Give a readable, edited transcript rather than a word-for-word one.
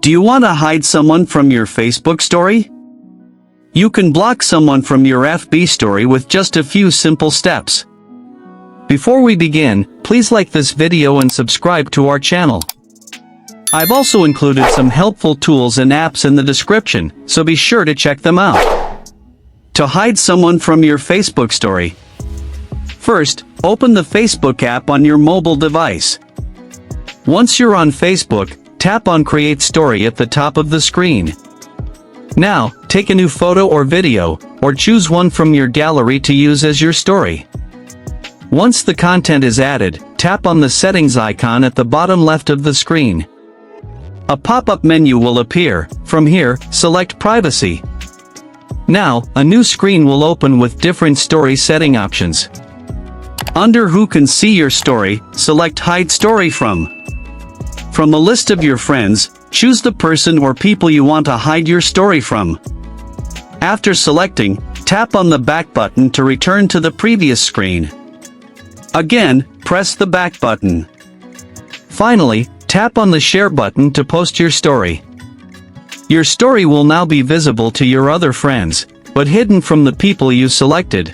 Do you want to hide someone from your Facebook story? You can block someone from your FB story with just a few simple steps. Before we begin, please like this video and subscribe to our channel. I've also included some helpful tools and apps in the description, so be sure to check them out. To hide someone from your Facebook story. First, open the Facebook app on your mobile device. Once you're on Facebook, tap on Create Story at the top of the screen. Now, take a new photo or video, or choose one from your gallery to use as your story. Once the content is added, tap on the settings icon at the bottom left of the screen. A pop-up menu will appear. From here, select Privacy. Now, a new screen will open with different story setting options. Under Who can see your story, select Hide Story From. From a list of your friends, choose the person or people you want to hide your story from. After selecting, tap on the back button to return to the previous screen. Again, press the back button. Finally, tap on the share button to post your story. Your story will now be visible to your other friends, but hidden from the people you selected.